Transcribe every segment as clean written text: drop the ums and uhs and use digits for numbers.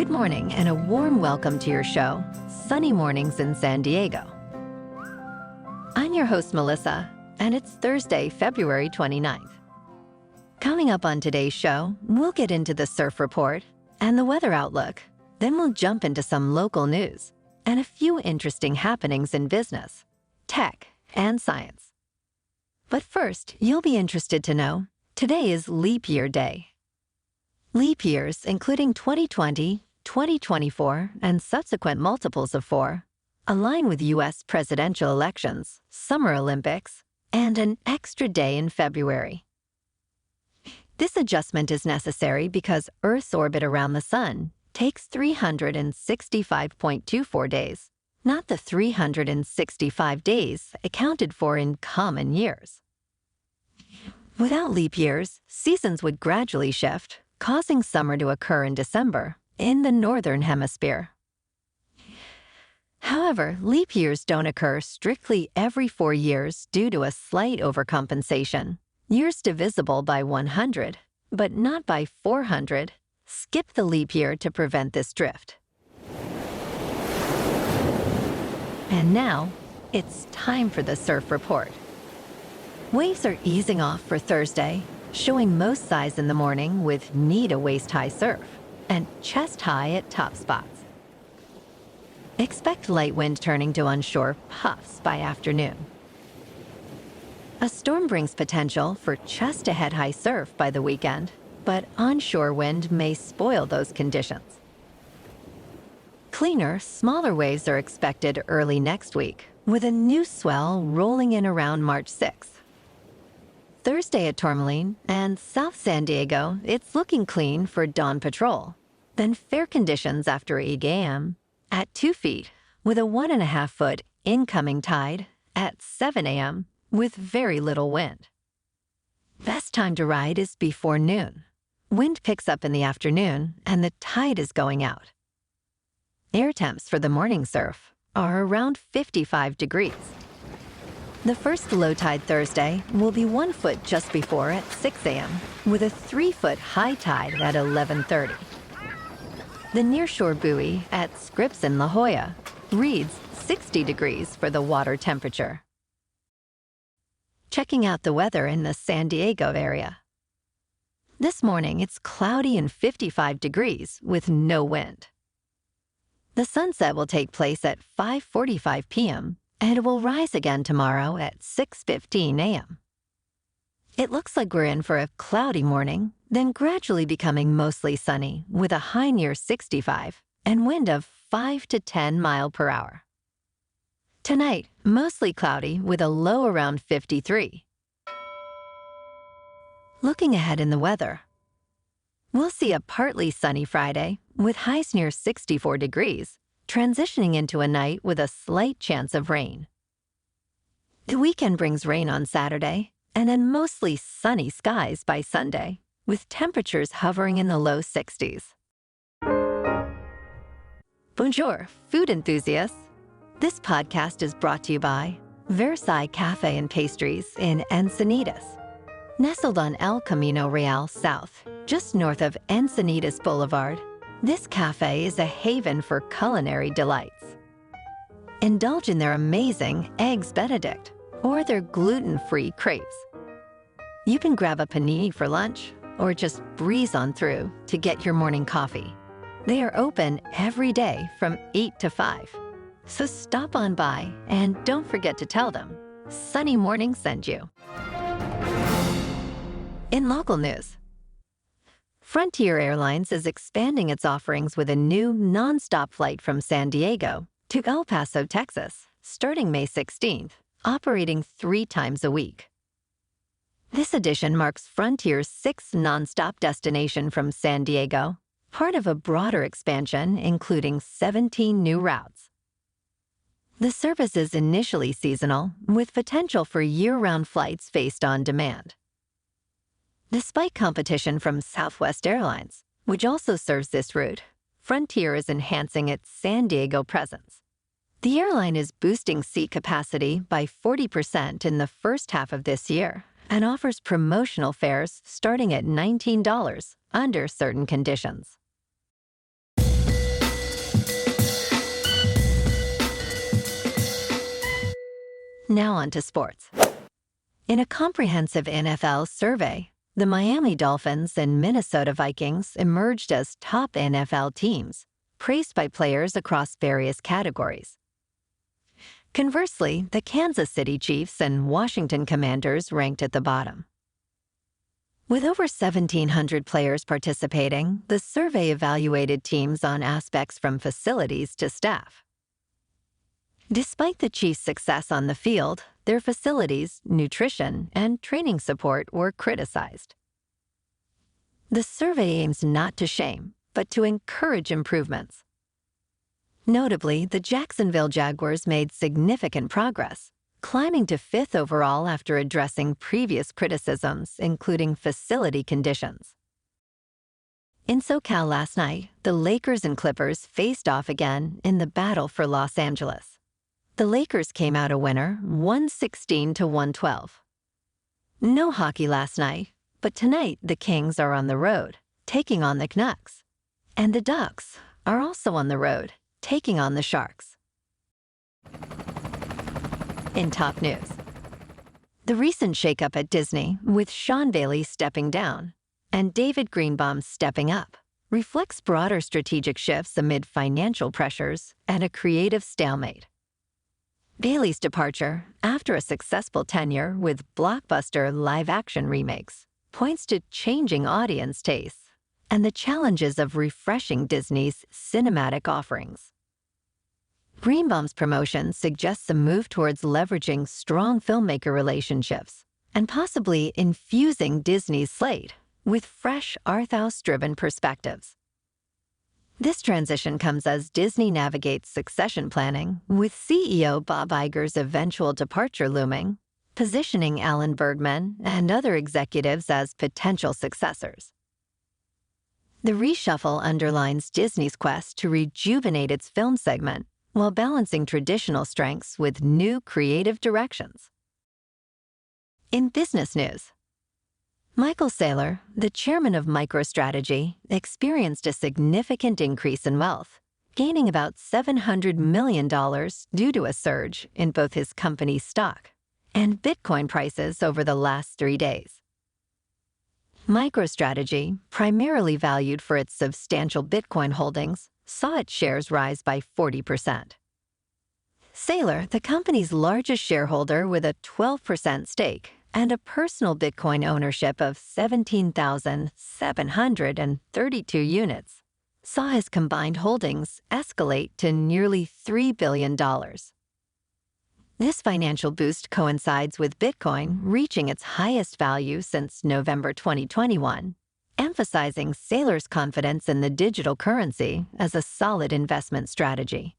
Good morning and a warm welcome to your show, Sunny Mornings in San Diego. I'm your host, Melissa, and it's Thursday, February 29th. Coming up on today's show, we'll get into the surf report and the weather outlook. Then we'll jump into some local news and a few interesting happenings in business, tech, and science. But first, you'll be interested to know, today is Leap Year Day. Leap years, including 2020, 2024, and subsequent multiples of 4, align with U.S. presidential elections, Summer Olympics, and an extra day in February. This adjustment is necessary because Earth's orbit around the Sun takes 365.24 days, not the 365 days accounted for in common years. Without leap years, seasons would gradually shift, causing summer to occur in December in the Northern Hemisphere. However, leap years don't occur strictly every 4 years due to a slight overcompensation. Years divisible by 100, but not by 400, skip the leap year to prevent this drift. And now, it's time for the surf report. Waves are easing off for Thursday, showing most size in the morning with knee to waist-high surf and chest-high at top spots. Expect light wind turning to onshore puffs by afternoon. A storm brings potential for chest-to-head-high surf by the weekend, but onshore wind may spoil those conditions. Cleaner, smaller waves are expected early next week, with a new swell rolling in around March 6th. Thursday at Tourmaline and South San Diego, it's looking clean for dawn patrol. Then fair conditions after 8 a.m. at 2 feet with a 1.5-foot incoming tide at 7 a.m. with very little wind. Best time to ride is before noon. Wind picks up in the afternoon and the tide is going out. Air temps for the morning surf are around 55 degrees. The first low tide Thursday will be 1 foot just before at 6 a.m. with a 3-foot high tide at 11:30. The nearshore buoy at Scripps in La Jolla reads 60 degrees for the water temperature. Checking out the weather in the San Diego area. This morning it's cloudy and 55 degrees with no wind. The sunset will take place at 5:45 p.m. and it will rise again tomorrow at 6:15 a.m. It looks like we're in for a cloudy morning, then gradually becoming mostly sunny with a high near 65 and wind of 5 to 10 miles per hour. Tonight, mostly cloudy with a low around 53. Looking ahead in the weather, we'll see a partly sunny Friday with highs near 64 degrees, transitioning into a night with a slight chance of rain. The weekend brings rain on Saturday, and then mostly sunny skies by Sunday, with temperatures hovering in the low 60s. Bonjour, food enthusiasts. This podcast is brought to you by Versailles Cafe and Pastries in Encinitas. Nestled on El Camino Real South, just north of Encinitas Boulevard, this cafe is a haven for culinary delights. Indulge in their amazing Eggs Benedict or their gluten-free crepes. You can grab a panini for lunch or just breeze on through to get your morning coffee. They are open every day from 8 to 5. So stop on by and don't forget to tell them Sunny Morning sent you. In local news, Frontier Airlines is expanding its offerings with a new nonstop flight from San Diego to El Paso, Texas, starting May 16th, operating 3 times a week. This addition marks Frontier's 6th nonstop destination from San Diego, part of a broader expansion including 17 new routes. The service is initially seasonal, with potential for year-round flights based on demand. Despite competition from Southwest Airlines, which also serves this route, Frontier is enhancing its San Diego presence. The airline is boosting seat capacity by 40% in the first half of this year and offers promotional fares starting at $19 under certain conditions. Now on to sports. In a comprehensive NFL survey, the Miami Dolphins and Minnesota Vikings emerged as top NFL teams, praised by players across various categories. Conversely, the Kansas City Chiefs and Washington Commanders ranked at the bottom. With over 1,700 players participating, the survey evaluated teams on aspects from facilities to staff. Despite the Chiefs' success on the field, their facilities, nutrition, and training support were criticized. The survey aims not to shame, but to encourage improvements. Notably, the Jacksonville Jaguars made significant progress, climbing to 5th overall after addressing previous criticisms, including facility conditions. In SoCal last night, the Lakers and Clippers faced off again in the battle for Los Angeles. The Lakers came out a winner, 116-112. No hockey last night, but tonight the Kings are on the road, taking on the Canucks. And the Ducks are also on the road, taking on the Sharks. In top news, the recent shakeup at Disney, with Sean Bailey stepping down and David Greenbaum stepping up, reflects broader strategic shifts amid financial pressures and a creative stalemate. Bailey's departure, after a successful tenure with blockbuster live-action remakes, points to changing audience tastes and the challenges of refreshing Disney's cinematic offerings. Greenbaum's promotion suggests a move towards leveraging strong filmmaker relationships and possibly infusing Disney's slate with fresh, arthouse-driven perspectives. This transition comes as Disney navigates succession planning, with CEO Bob Iger's eventual departure looming, positioning Alan Bergman and other executives as potential successors. The reshuffle underlines Disney's quest to rejuvenate its film segment while balancing traditional strengths with new creative directions. In business news, Michael Saylor, the chairman of MicroStrategy, experienced a significant increase in wealth, gaining about $700 million due to a surge in both his company's stock and Bitcoin prices over the last 3 days. MicroStrategy, primarily valued for its substantial Bitcoin holdings, saw its shares rise by 40%. Saylor, the company's largest shareholder with a 12% stake, and a personal Bitcoin ownership of 17,732 units, saw his combined holdings escalate to nearly $3 billion. This financial boost coincides with Bitcoin reaching its highest value since November 2021, emphasizing Saylor's confidence in the digital currency as a solid investment strategy.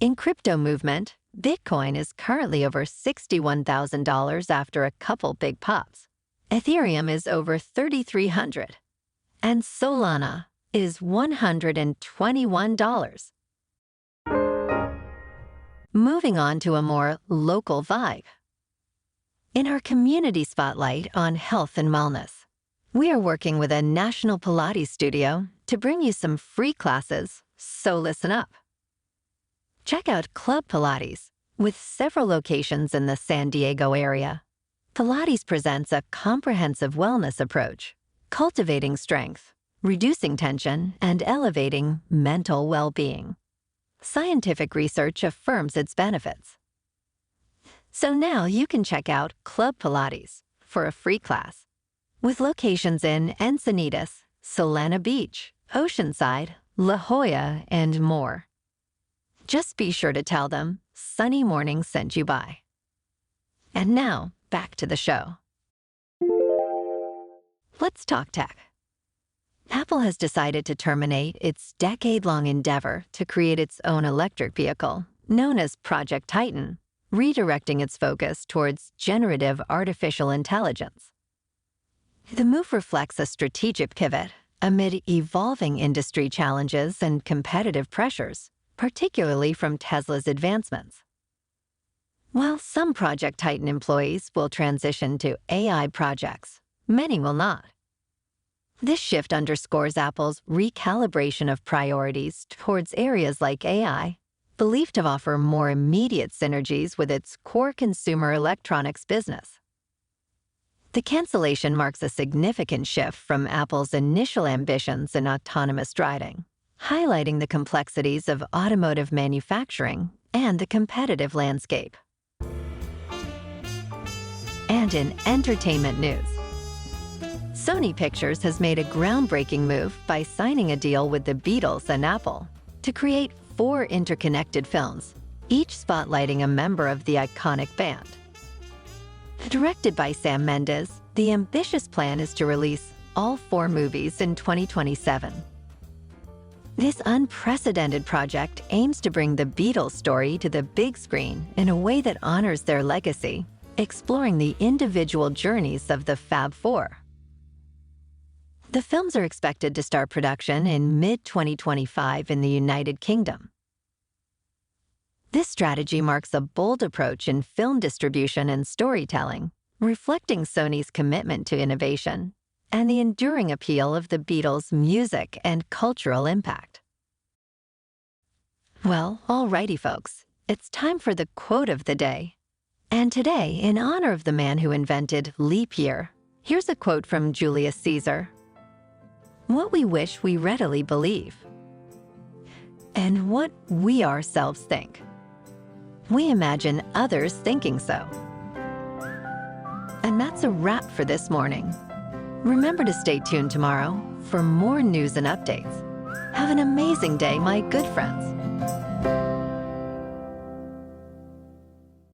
In crypto movement, Bitcoin is currently over $61,000 after a couple big pops. Ethereum is over $3,300, and Solana is $121. Moving on to a more local vibe. In our community spotlight on health and wellness, we are working with a national Pilates studio to bring you some free classes, so listen up. Check out Club Pilates, with several locations in the San Diego area. Pilates presents a comprehensive wellness approach, cultivating strength, reducing tension, and elevating mental well-being. Scientific research affirms its benefits. So now you can check out Club Pilates for a free class, with locations in Encinitas, Solana Beach, Oceanside, La Jolla, and more. Just be sure to tell them Sunny Morning sent you by. And now, back to the show. Let's talk tech. Apple has decided to terminate its decade-long endeavor to create its own electric vehicle, known as Project Titan, redirecting its focus towards generative artificial intelligence. The move reflects a strategic pivot amid evolving industry challenges and competitive pressures, particularly from Tesla's advancements. While some Project Titan employees will transition to AI projects, many will not. This shift underscores Apple's recalibration of priorities towards areas like AI, believed to offer more immediate synergies with its core consumer electronics business. The cancellation marks a significant shift from Apple's initial ambitions in autonomous driving, highlighting the complexities of automotive manufacturing and the competitive landscape. And in entertainment news, Sony Pictures has made a groundbreaking move by signing a deal with the Beatles and Apple to create 4 interconnected films, each spotlighting a member of the iconic band. Directed by Sam Mendes, the ambitious plan is to release all 4 movies in 2027. This unprecedented project aims to bring the Beatles story to the big screen in a way that honors their legacy, exploring the individual journeys of the Fab Four. The films are expected to start production in mid-2025 in the United Kingdom. This strategy marks a bold approach in film distribution and storytelling, reflecting Sony's commitment to innovation and the enduring appeal of the Beatles' music and cultural impact. Well, alrighty folks, it's time for the quote of the day. And today, in honor of the man who invented leap year, here's a quote from Julius Caesar. "What we wish we readily believe, and what we ourselves think, we imagine others thinking so." And that's a wrap for this morning. Remember to stay tuned tomorrow for more news and updates. Have an amazing day, my good friends.